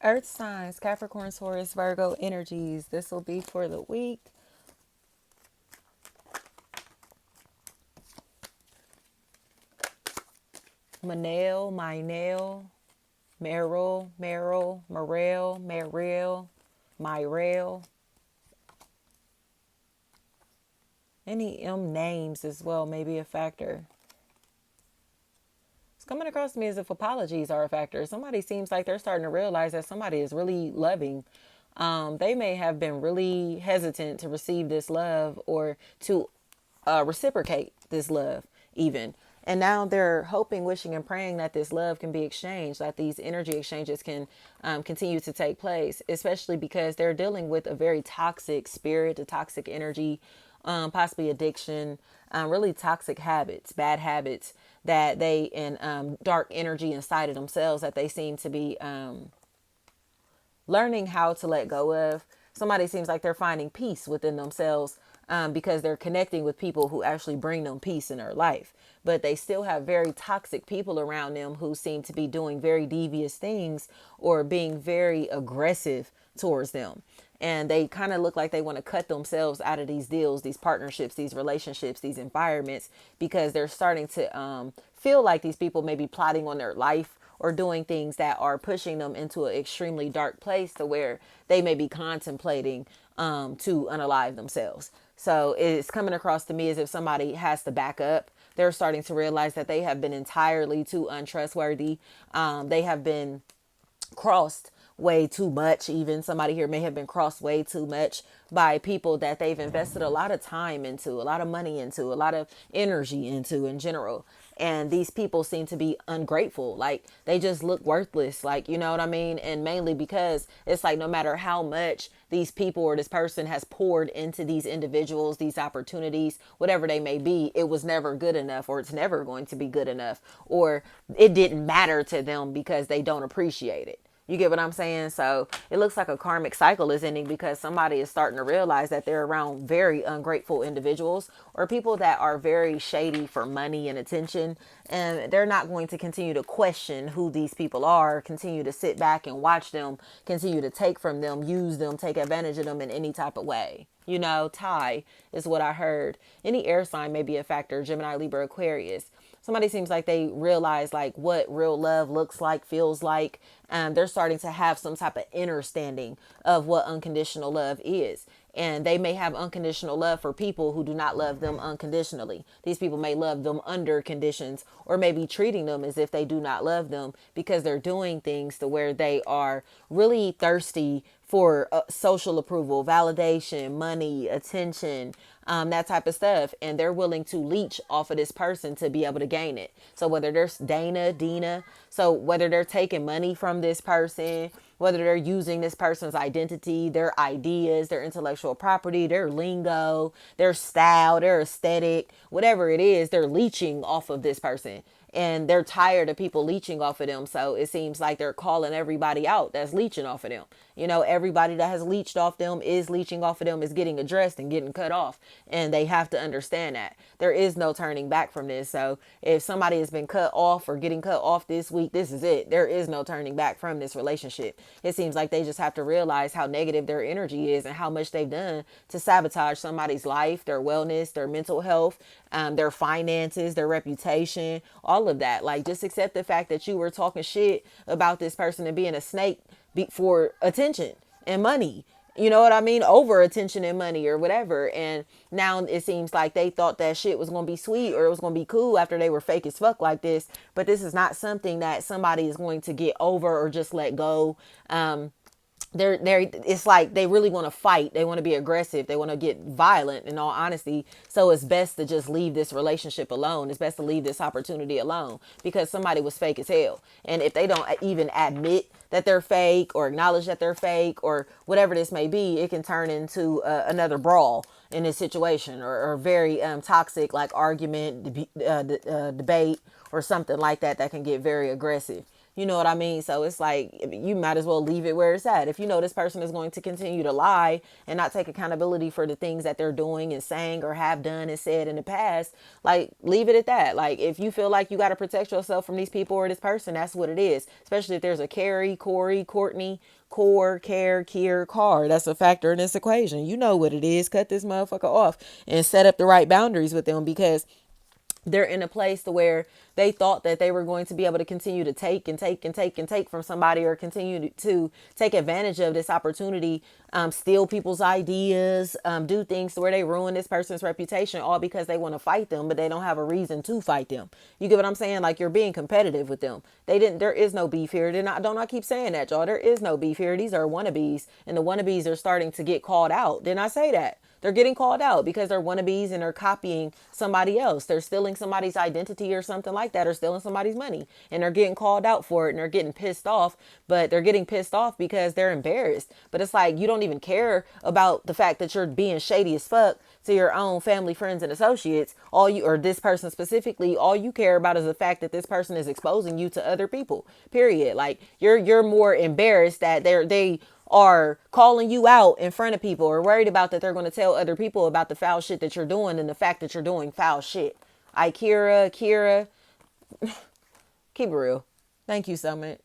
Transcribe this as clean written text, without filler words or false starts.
Earth signs, Capricorn, Taurus, Virgo energies. This will be for the week. Manel, Mynel, Merrill, Myrell. Any M names as well may be a factor. It's coming across to me as if apologies are a factor. Somebody seems like they're starting to realize that somebody is really loving. They may have been really hesitant to receive this love or to reciprocate this love, even. And now they're hoping, wishing, and praying that this love can be exchanged, that these energy exchanges can continue to take place, especially because they're dealing with a very toxic spirit, a toxic energy, possibly addiction, really toxic habits, bad habits that they, and dark energy inside of themselves that they seem to be learning how to let go of. Somebody seems like they're finding peace within themselves because they're connecting with people who actually bring them peace in their life. But they still have very toxic people around them who seem to be doing very devious things or being very aggressive towards them. And they kind of look like they want to cut themselves out of these deals, these partnerships, these relationships, these environments, because they're starting to feel like these people may be plotting on their life or doing things that are pushing them into an extremely dark place to where they may be contemplating to unalive themselves. So it's coming across to me as if somebody has to back up. They're starting to realize that they have been entirely too untrustworthy. They have been crossed way too much. Even somebody here may have been crossed way too much by people that they've invested a lot of time into, a lot of money into, a lot of energy into in general. And these people seem to be ungrateful. Like they just look worthless. Like, you know what I mean? And mainly because it's like no matter how much these people or this person has poured into these individuals, these opportunities, whatever they may be, it was never good enough, or it's never going to be good enough, or it didn't matter to them because they don't appreciate it. You get what I'm saying? So it looks like a karmic cycle is ending because somebody is starting to realize that they're around very ungrateful individuals or people that are very shady for money and attention. And they're not going to continue to question who these people are, continue to sit back and watch them, continue to take from them, use them, take advantage of them in any type of way. You know, tie is what I heard. Any air sign may be a factor: Gemini, Libra, Aquarius. Somebody seems like they realize like what real love looks like, feels like. They're starting to have some type of understanding of what unconditional love is. And they may have unconditional love for people who do not love them unconditionally. These people may love them under conditions, or maybe treating them as if they do not love them because they're doing things to where they are really thirsty for social approval, validation, money, attention, that type of stuff. And they're willing to leech off of this person to be able to gain it. So whether there's Dina, so whether they're taking money from this person, whether they're using this person's identity, their ideas, their intellectual property, their lingo, their style, their aesthetic, whatever it is, they're leeching off of this person. And they're tired of people leeching off of them. So it seems like they're calling everybody out that's leeching off of them. You know, everybody that has leeched off them, is leeching off of them, is getting addressed and getting cut off. And they have to understand that there is no turning back from this. So if somebody has been cut off or getting cut off this week, this is it. There is no turning back from this relationship. It seems like they just have to realize how negative their energy is and how much they've done to sabotage somebody's life, their wellness, their mental health, their finances, their reputation, all of that. Like, just accept the fact that you were talking shit about this person and being a snake for attention and money. You know what I mean? Over attention and money or whatever. And now it seems like they thought that shit was going to be sweet or it was going to be cool after they were fake as fuck like this. But this is not something that somebody is going to get over or just let go. They're it's like they really want to fight, they want to be aggressive, they want to get violent, in all honesty. So it's best to just leave this relationship alone. It's best to leave this opportunity alone because somebody was fake as hell. And if they don't even admit that they're fake or acknowledge that they're fake or whatever this may be, it can turn into another brawl in this situation, or very toxic, like argument, debate or something like that, that can get very aggressive. You know what I mean? So it's like you might as well leave it where it's at. If you know this person is going to continue to lie and not take accountability for the things that they're doing and saying or have done and said in the past, like leave it at that. Like if you feel like you got to protect yourself from these people or this person, that's what it is. Especially if there's a Carrie, Corey, Courtney, Core, Care, Kier, Car. That's a factor in this equation. You know what it is. Cut this motherfucker off and set up the right boundaries with them, because they're in a place to where they thought that they were going to be able to continue to take and take and take and take from somebody, or continue to take advantage of this opportunity, steal people's ideas, do things to where they ruin this person's reputation, all because they want to fight them, but they don't have a reason to fight them. You get what I'm saying? Like, you're being competitive with them. There is no beef here. Don't I keep saying that, y'all? There is no beef here. These are wannabes, and the wannabes are starting to get called out. Didn't I say that? They're getting called out because they're wannabes and they're copying somebody else. They're stealing somebody's identity or something like that, or stealing somebody's money, and they're getting called out for it, and they're getting pissed off. But they're getting pissed off because they're embarrassed. But it's like, you don't even care about the fact that you're being shady as fuck to your own family, friends, and associates. Or this person specifically, all you care about is the fact that this person is exposing you to other people. Period. Like, you're more embarrassed that they are calling you out in front of people, or worried about that they're going to tell other people about the foul shit that you're doing, and the fact that you're doing foul shit. Kira, keep it real. Thank you so much.